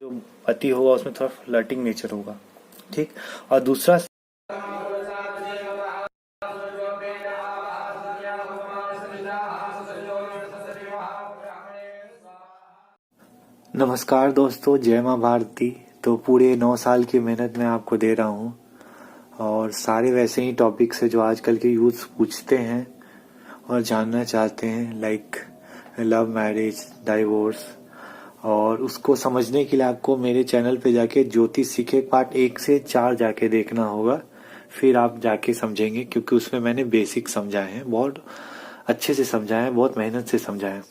जो पति होगा उसमें थोड़ा फ्लर्टिंग नेचर होगा, ठीक। और दूसरा, नमस्कार दोस्तों, जय माँ भारती। तो पूरे 9 साल की मेहनत मैं आपको दे रहा हूँ और सारे वैसे ही टॉपिक्स है जो आजकल के यूथ पूछते हैं और जानना चाहते हैं, लाइक लव मैरिज, डाइवोर्स। और उसको समझने के लिए आपको मेरे चैनल पे जाके ज्योतिष सीखे पार्ट 1 से 4 जाके देखना होगा, फिर आप जाके समझेंगे, क्योंकि उसमें मैंने बेसिक समझाए हैं, बहुत अच्छे से समझाए हैं, बहुत मेहनत से समझाए हैं।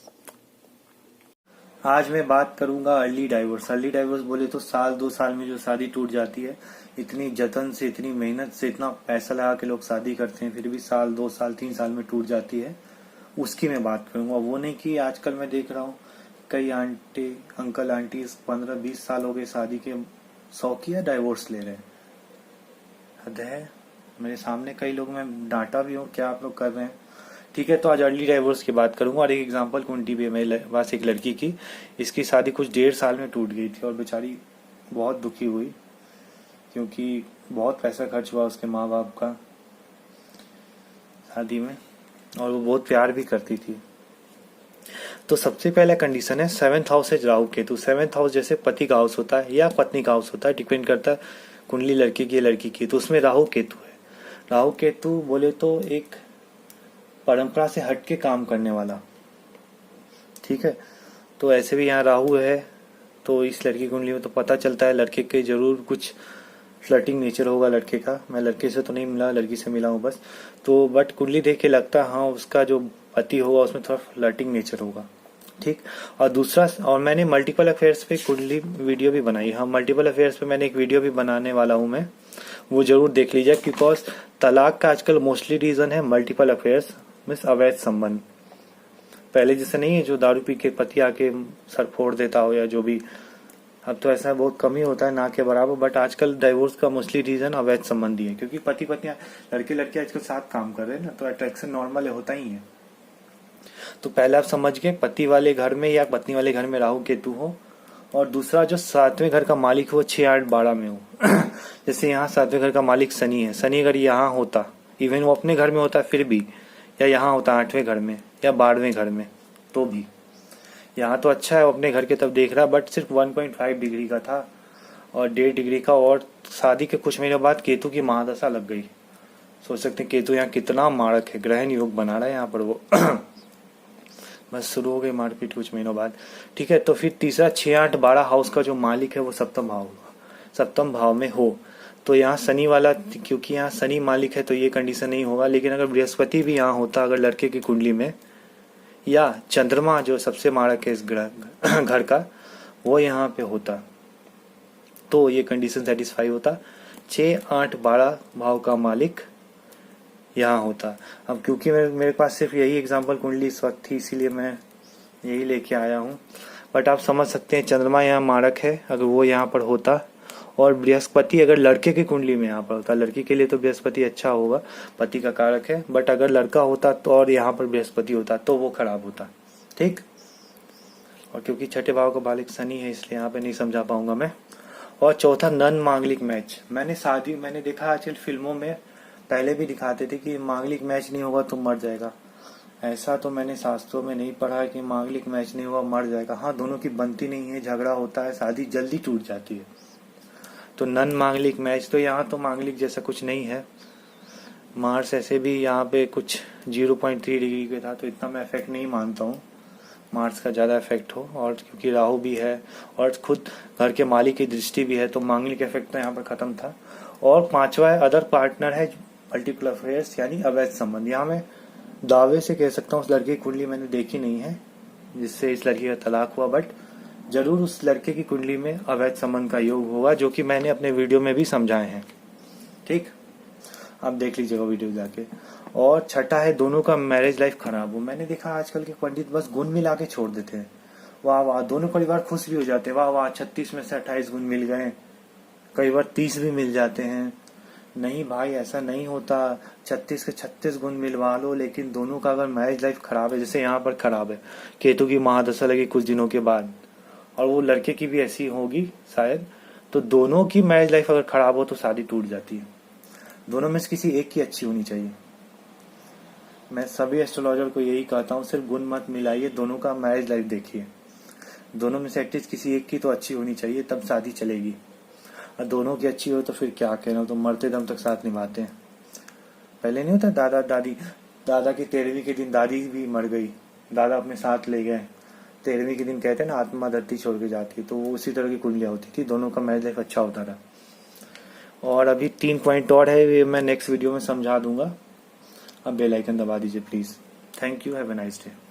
आज मैं बात करूंगा अर्ली डाइवोर्स। अर्ली डाइवोर्स बोले तो 1-2 साल में जो शादी टूट जाती है, इतनी जतन से, इतनी मेहनत से, इतना पैसा लगा के लोग शादी करते हैं, फिर भी 1-2 साल 3 साल में टूट जाती है, उसकी मैं बात करूंगा। वो नहीं कि आजकल मैं देख रहा हूँ कई आंटी अंकल आंटी 15-20 साल हो गए शादी के, 100 किया डाइवोर्स ले रहे हैं। हद है। मेरे सामने कई लोग, मैं डांटा भी हूँ, क्या आप लोग कर रहे हैं। ठीक है, तो आज अर्ली डाइवोर्स की बात करूंगा। और एक एग्जांपल कुंटी भी है मेरे पास, एक लड़की की। इसकी शादी कुछ 1.5 साल में टूट गई थी और बेचारी बहुत दुखी हुई, क्योंकि बहुत पैसा खर्च हुआ उसके माँ बाप का शादी में, और वो बहुत प्यार भी करती थी। तो सबसे पहला कंडीशन है 7th हाउस है राहु केतु। 7th हाउस जैसे पति का हाउस होता है या पत्नी का हाउस होता है, डिपेंड करता है कुंडली लड़की की, लड़की की। तो उसमें राहु केतु है। राहु केतु बोले तो एक परंपरा से हटके काम करने वाला, ठीक है। तो ऐसे भी यहाँ राहु है, तो इस लड़की कुंडली में तो पता चलता है लड़के के जरूर कुछ फ्लर्टिंग नेचर होगा लड़के का। मैं लड़के से तो नहीं मिला, लड़की से मिला हूँ बस। तो बट कुंडली देख के लगता है हाँ, उसका जो पति होगा उसमें थोड़ा फ्लर्टिंग नेचर होगा, ठीक। और दूसरा, और मैंने मल्टीपल अफेयर्स पे कुंडली वीडियो भी बनाई। हाँ, मल्टीपल अफेयर्स पे मैंने एक वीडियो भी बनाने वाला हूँ मैं, वो जरूर देख लीजिए। बिकॉज तलाक का आजकल मोस्टली रीजन है मल्टीपल अफेयर्स, मीन्स अवैध संबंध। पहले जैसे नहीं है जो दारू पी के पति आके सर फोड़ देता हो या जो भी, अब तो ऐसा बहुत कम ही होता है, ना के बराबर। बट आजकल डाइवोर्स का मोस्टली रीजन अवैध संबंध ही है, क्योंकि पति पत्नी, लड़के लड़के आजकल साथ काम कर रहे हैं ना, तो अट्रैक्शन नॉर्मल होता ही है। तो पहले आप समझ गए, पति वाले घर में या पत्नी वाले घर में राहु केतु हो। और दूसरा, जो 7वें घर का मालिक हो 6, 8, 12 में हो। जैसे यहाँ 7वें घर का मालिक शनि है, शनि अगर यहाँ होता, इवन वो अपने घर में होता फिर भी, या यहाँ होता 8वें घर में या 12वें घर में, तो भी यहाँ तो अच्छा है, वो अपने घर के तब देख रहा, बट सिर्फ 1.5 डिग्री का था और 1.5 डिग्री का। और शादी के कुछ महीनों बाद केतु की महादशा लग गई। सोच सकते हैं केतु यहाँ कितना मारक है, ग्रहण योग बना रहा है यहाँ पर वो। बस शुरू हो गई मारपीट कुछ महीनों बाद, ठीक है। तो फिर तीसरा, 6, 8, 12 हाउस का जो मालिक है वो सप्तम भाव होगा, सप्तम भाव में हो। तो यहाँ शनि वाला, क्योंकि यहाँ शनि मालिक है तो ये कंडीशन नहीं होगा। लेकिन अगर बृहस्पति भी यहाँ होता, अगर लड़के की कुंडली में, या चंद्रमा जो सबसे मारक है इस ग्रह घर का, वो यहाँ पे होता, तो ये कंडीशन सेटिस्फाई होता। 6, 8, 12 भाव का मालिक यहाँ होता। अब क्योंकि मेरे पास सिर्फ यही एग्जांपल कुंडली इस वक्त थी, इसीलिए मैं यही लेके आया हूँ। बट आप समझ सकते हैं चंद्रमा यहाँ मारक है, अगर वो यहाँ पर होता, और बृहस्पति अगर लड़के की कुंडली में यहाँ पर होता, लड़की के लिए तो बृहस्पति अच्छा होगा, पति का कारक है। बट अगर लड़का होता तो, और यहाँ पर बृहस्पति होता, तो वो खराब होता, ठीक। और क्योंकि 6ठे भाव का मालिक शनि है, इसलिए यहाँ पे नहीं समझा पाऊंगा मैं। और चौथा, नन मांगलिक मैच। मैंने देखा आजकल फिल्मों में, पहले भी दिखाते थे कि मांगलिक मैच नहीं होगा तो मर जाएगा। ऐसा तो मैंने शास्त्रों में नहीं पढ़ा है कि मांगलिक मैच नहीं हुआ मर जाएगा। हाँ, दोनों की बनती नहीं है, झगड़ा होता है, शादी जल्दी टूट जाती है। तो नन मांगलिक मैच, तो यहाँ तो मांगलिक जैसा कुछ नहीं है। मार्स ऐसे भी यहाँ पे कुछ 0.3 डिग्री पे था, तो इतना मैं इफेक्ट नहीं मानता हूँ मार्स का ज़्यादा इफेक्ट हो। और क्योंकि राहु भी है और खुद घर के मालिक की दृष्टि भी है, तो मांगलिक इफेक्ट तो यहाँ पर खत्म था। और 5वां है अदर पार्टनर है मल्टीपल अफेयर्स, यानी अवैध संबंध। यहाँ मैं दावे से कह सकता हूँ, उस लड़के की कुंडली मैंने देखी नहीं है जिससे इस लड़की का तलाक हुआ, बट जरूर उस लड़के की कुंडली में अवैध संबंध का योग होगा, जो कि मैंने अपने वीडियो में भी समझाए हैं, ठीक। आप देख लीजिएगा वीडियो जाके। और 6ठा है दोनों का मैरिज लाइफ खराब हो। मैंने देखा आजकल के पंडित बस गुण मिला के छोड़ देते हैं, वाह वाह, दोनों परिवार खुश भी हो जाते हैं, वाह वाह 36 में से 28 गुण मिल गए, कई बार 30 भी मिल जाते हैं। नहीं भाई, ऐसा नहीं होता। 36 के 36 गुण मिलवा लो, लेकिन दोनों का अगर मैरिज लाइफ खराब है, जैसे यहाँ पर खराब है, केतु की महादशा लगी कुछ दिनों के बाद, और वो लड़के की भी ऐसी होगी शायद, तो दोनों की मैरिज लाइफ अगर खराब हो तो शादी टूट जाती है। दोनों में से किसी एक की अच्छी होनी चाहिए। मैं सभी एस्ट्रोलॉजर को यही कहता हूँ, सिर्फ गुण मत मिलाइए, दोनों का मैरिज लाइफ देखिए। दोनों में से एटलीस्ट किसी एक की तो अच्छी होनी चाहिए, तब शादी चलेगी। और दोनों की अच्छी हो तो फिर क्या कहना, तो मरते दम तक साथ निभाते हैं। पहले नहीं होता दादा दादी, दादा की 13वीं के दिन दादी भी मर गई, दादा अपने साथ ले गए। 13वीं के दिन कहते हैं ना, आत्मा धरती छोड़ के जाती है, तो वो उसी तरह की कुंडलियाँ होती थी। दोनों का मैरिज लाइफ अच्छा होता था। और अभी 3 पॉइंट और है, वे मैं नेक्स्ट वीडियो में समझा दूंगा। अब बेल आइकन दबा दीजिए please. Thank you, have a nice day.